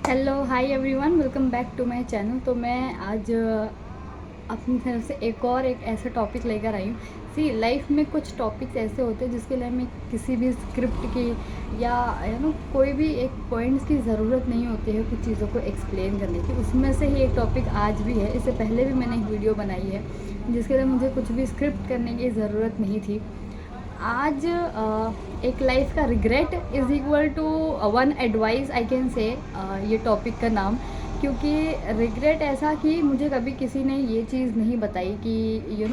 Hello hi everyone, welcome back to my channel. तो मैं आज अपनी तरफ से एक ऐसा टॉपिक लेकर आई हूँ। लाइफ में कुछ टॉपिक्स ऐसे होते हैं जिसके लिए हमें किसी भी स्क्रिप्ट की या कोई भी एक पॉइंट्स की ज़रूरत नहीं होती है कुछ चीज़ों को एक्सप्लेन करने की। उसमें से ही एक टॉपिक आज भी है। इससे पहले भी मैंने एक वीडियो बनाई है जिसके लिए मुझे कुछ भी स्क्रिप्ट करने की ज़रूरत नहीं थी। आज एक लाइफ का regret is equal to one advice I can say, ये टॉपिक का नाम। क्योंकि रिग्रेट ऐसा कि मुझे कभी किसी ने ये चीज़ नहीं बताई कि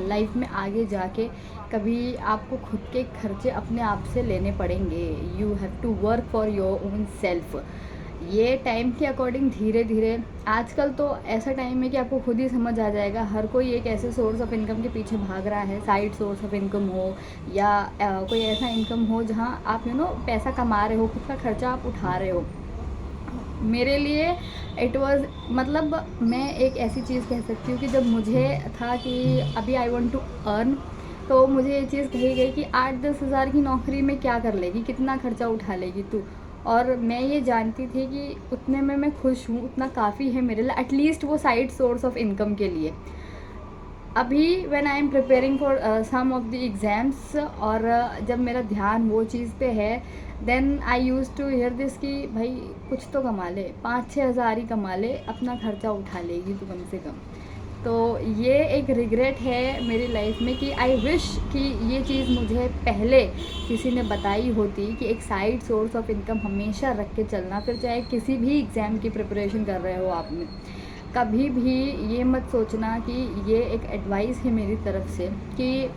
लाइफ में आगे जाके कभी आपको खुद के खर्चे अपने आप से लेने पड़ेंगे। You have to work for your own self. ये टाइम के अकॉर्डिंग धीरे धीरे, आजकल तो ऐसा टाइम है कि आपको खुद ही समझ आ जाएगा। हर कोई एक ऐसे सोर्स ऑफ इनकम के पीछे भाग रहा है, साइड सोर्स ऑफ इनकम हो या कोई ऐसा इनकम हो जहाँ आप पैसा कमा रहे हो, खुद का खर्चा आप उठा रहे हो। मेरे लिए इट वाज, मतलब मैं एक ऐसी चीज़ कह सकती हूँ कि जब मुझे था कि अभी आई वांट टू अर्न, तो मुझे ये चीज़ कही गई कि 8-10 हज़ार की नौकरी में क्या कर लेगी, कितना खर्चा उठा लेगी तू। और मैं ये जानती थी कि उतने में मैं खुश हूँ, उतना काफ़ी है मेरे लिए, एटलीस्ट वो साइड सोर्स ऑफ इनकम के लिए। अभी when I am preparing for some of the exams, और जब मेरा ध्यान वो चीज़ पे है, then I use to hear this कि भाई कुछ तो कमा ले, 5-6 हज़ार ही कमा ले, अपना खर्चा उठा लेगी तो कम से कम। तो ये एक रिग्रेट है मेरी लाइफ में कि आई विश कि ये चीज़ मुझे पहले किसी ने बताई होती कि एक साइड सोर्स ऑफ इनकम हमेशा रख के चलना। फिर चाहे किसी भी एग्ज़ाम की प्रिपरेशन कर रहे हो आपने, कभी भी ये मत सोचना कि ये एक एडवाइस है मेरी तरफ से कि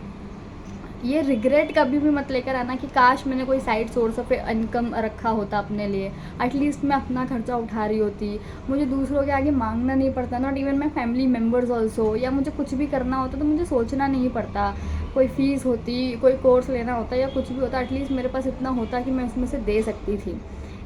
ये रिग्रेट कभी भी मत लेकर आना कि काश मैंने कोई साइड सोर्स ऑफ इनकम रखा होता अपने लिए, एटलीस्ट मैं अपना खर्चा उठा रही होती, मुझे दूसरों के आगे मांगना नहीं पड़ता, not even my family members also. या मुझे कुछ भी करना होता तो मुझे सोचना नहीं पड़ता, कोई फ़ीस होती, कोई कोर्स लेना होता या कुछ भी होता, एटलीस्ट मेरे पास इतना होता कि मैं उसमें से दे सकती थी।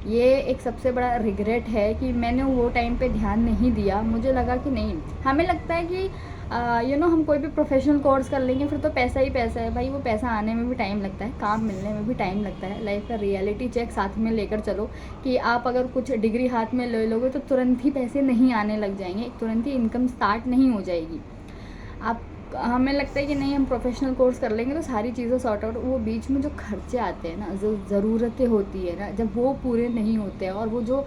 ये एक सबसे बड़ा रिग्रेट है कि मैंने वो टाइम पे ध्यान नहीं दिया। मुझे लगा कि नहीं, हमें लगता है कि हम कोई भी प्रोफेशनल कोर्स कर लेंगे फिर तो पैसा ही पैसा है। भाई वो पैसा आने में भी टाइम लगता है, काम मिलने में भी टाइम लगता है। लाइफ का रियलिटी चेक साथ में लेकर चलो कि आप अगर कुछ डिग्री हाथ में ले लोगे तो तुरंत ही पैसे नहीं आने लग जाएंगे, तुरंत ही इनकम स्टार्ट नहीं हो जाएगी। आप, हमें लगता है कि नहीं हम प्रोफेशनल कोर्स कर लेंगे तो सारी चीज़ें सॉर्ट आउट, वो बीच में जो खर्चे आते हैं ना, जो ज़रूरतें होती है ना, जब वो पूरे नहीं होते हैं, और वो जो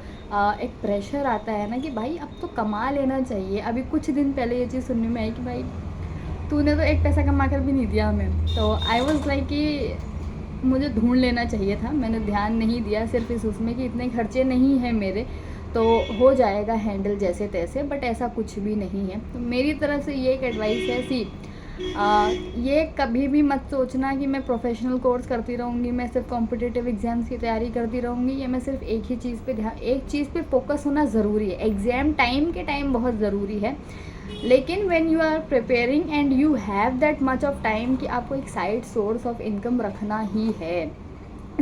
एक प्रेशर आता है ना कि भाई अब तो कमा लेना चाहिए। अभी कुछ दिन पहले ये चीज़ सुनने में आई कि भाई तूने तो एक पैसा कमा कर भी नहीं दिया हमें। तो आई वॉज लाइक कि मुझे ढूंढ लेना चाहिए था, मैंने ध्यान नहीं दिया सिर्फ इस उसमें कि इतने खर्चे नहीं हैं मेरे, तो हो जाएगा हैंडल जैसे तैसे। बट ऐसा कुछ भी नहीं है। तो मेरी तरफ से ये एक एडवाइस है, ये कभी भी मत सोचना कि मैं प्रोफेशनल कोर्स करती रहूँगी, मैं सिर्फ कॉम्पिटिटिव एग्ज़ाम्स की तैयारी करती रहूँगी, या मैं सिर्फ एक ही चीज़ पे ध्यान, एक चीज़ पे फोकस होना ज़रूरी है। एग्ज़ाम टाइम के टाइम बहुत ज़रूरी है, लेकिन when you are preparing and you have that much of time कि आपको एक साइड सोर्स ऑफ इनकम रखना ही है,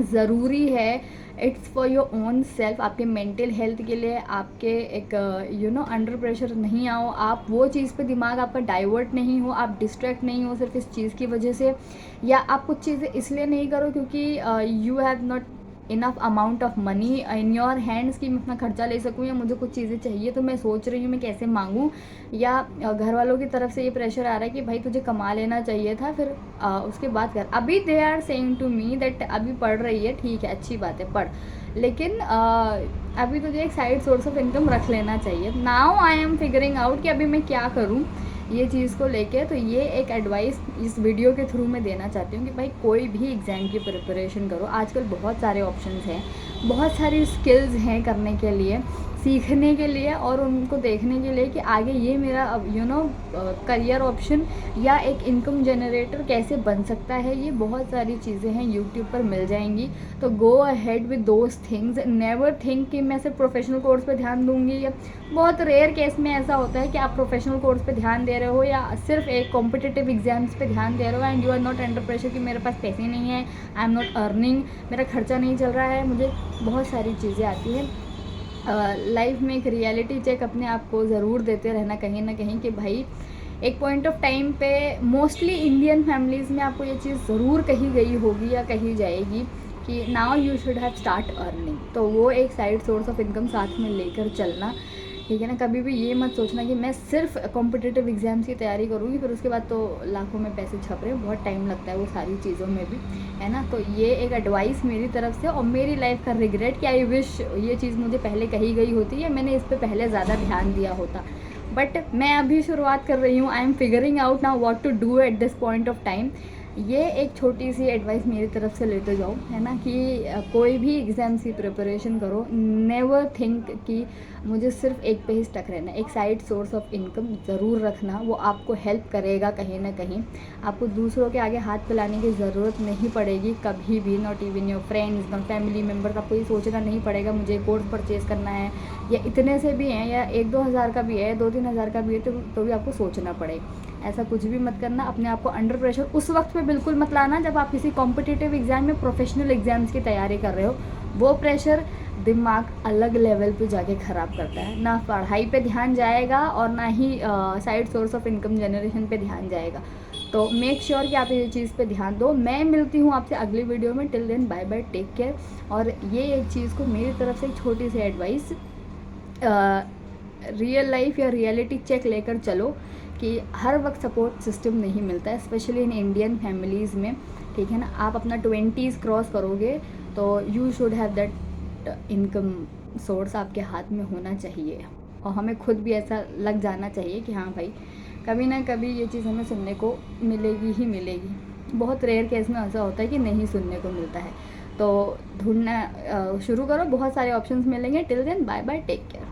ज़रूरी है। It's for your own self, आपके मेंटल हेल्थ के लिए, आपके एक अंडर प्रेशर नहीं आओ, आप वो चीज़ पे दिमाग आपका डाइवर्ट नहीं हो, आप डिस्ट्रैक्ट नहीं हो सिर्फ इस चीज़ की वजह से, या आप कुछ चीज़ें इसलिए नहीं करो क्योंकि you have not enough amount of money in your hands कि मैं अपना खर्चा ले सकूँ, या मुझे कुछ चीज़ें चाहिए तो मैं सोच रही हूँ मैं कैसे मांगूँ, या घर वालों की तरफ से ये प्रेशर आ रहा है कि भाई तुझे कमा लेना चाहिए था, फिर उसके बाद कर। अभी they are saying to me that अभी पढ़ रही है, ठीक है, अच्छी बात है, पढ़, लेकिन अभी तुझे एक साइड सोर्स ऑफ इनकम रख लेना चाहिए। Now I am figuring out कि अभी मैं क्या करूँ ये चीज़ को लेके। तो ये एक एडवाइस इस वीडियो के थ्रू मैं देना चाहती हूँ कि भाई कोई भी एग्ज़ाम की प्रिपरेशन करो, आजकल बहुत सारे ऑप्शंस हैं, बहुत सारी स्किल्स हैं करने के लिए, सीखने के लिए, और उनको देखने के लिए कि आगे ये मेरा करियर ऑप्शन या एक इनकम जनरेटर कैसे बन सकता है। ये बहुत सारी चीज़ें हैं, यूट्यूब पर मिल जाएंगी। तो go ahead with those things, never think कि मैं सिर्फ प्रोफेशनल कोर्स पे ध्यान दूंगी। या बहुत रेयर केस में ऐसा होता है कि आप प्रोफेशनल कोर्स पे ध्यान दे रहे हो या सिर्फ एक कॉम्पिटिटिव एग्जाम्स पे ध्यान दे रहे हो and you are not under pressure कि मेरे पास पैसे नहीं है, आई एम नॉट अर्निंग, मेरा खर्चा नहीं चल रहा है। मुझे बहुत सारी चीज़ें आती हैं। लाइफ में एक रियलिटी चेक अपने आप को ज़रूर देते रहना कहीं ना कहीं कि भाई एक पॉइंट ऑफ टाइम पे मोस्टली इंडियन फैमिलीज़ में आपको ये चीज़ ज़रूर कही गई होगी या कही जाएगी कि now you should have start earning. तो वो एक साइड सोर्स ऑफ इनकम साथ में लेकर चलना, ठीक है ना। कभी भी ये मत सोचना कि मैं सिर्फ कॉम्पिटिटिव एग्ज़ाम्स की तैयारी करूँगी फिर उसके बाद तो लाखों में पैसे छप रहे हैं, बहुत टाइम लगता है वो सारी चीज़ों में भी, है ना। तो ये एक एडवाइस मेरी तरफ से, और मेरी लाइफ का रिग्रेट कि आई विश ये चीज़ मुझे पहले कही गई होती या मैंने इस पर पहले ज़्यादा ध्यान दिया होता। बट मैं अभी शुरुआत कर रही हूँ, I am figuring out now what to do at this point of time. ये एक छोटी सी एडवाइस मेरी तरफ से लेते जाओ, है ना, कि कोई भी एग्ज़ाम्स की प्रिपरेशन करो, नेवर थिंक कि मुझे सिर्फ एक पे ही स्टक रहना। एक साइड सोर्स ऑफ इनकम ज़रूर रखना, वो आपको हेल्प करेगा कहीं ना कहीं। आपको दूसरों के आगे हाथ फैलाने की ज़रूरत नहीं पड़ेगी कभी भी, not even your friends, not family members. आपको ये सोचना नहीं पड़ेगा मुझे कोर्स परचेज़ करना है, या इतने से भी हैं, या 1-2 हज़ार का भी है, 2-3 हज़ार का भी है, तो भी आपको सोचना पड़ेगा। ऐसा कुछ भी मत करना। अपने आप को अंडर प्रेशर उस वक्त पे बिल्कुल मत लाना जब आप किसी कॉम्पिटिटिव एग्ज़ाम में, प्रोफेशनल एग्ज़ाम्स की तैयारी कर रहे हो। वो प्रेशर दिमाग अलग लेवल पे जाके ख़राब करता है। ना पढ़ाई पे ध्यान जाएगा और ना ही side source of income generation पे ध्यान जाएगा। तो मेक श्योर कि आप ये चीज़ पे ध्यान दो। मैं मिलती हूँ आपसे अगली वीडियो में। Till then bye bye, take care. और ये एक चीज़ को मेरी तरफ से एक छोटी सी एडवाइस, रियल लाइफ या रियलिटी चेक लेकर चलो कि हर वक्त सपोर्ट सिस्टम नहीं मिलता है, स्पेशली इन इंडियन फैमिलीज़ में, ठीक है ना। आप अपना 20s क्रॉस करोगे तो you should have that income source आपके हाथ में होना चाहिए, और हमें खुद भी ऐसा लग जाना चाहिए कि हाँ भाई, कभी ना कभी ये चीज़ हमें सुनने को मिलेगी ही मिलेगी। बहुत रेयर केस में ऐसा होता है कि नहीं सुनने को मिलता है। तो ढूंढना शुरू करो, बहुत सारे ऑप्शंस मिलेंगे। Till then bye bye, take care.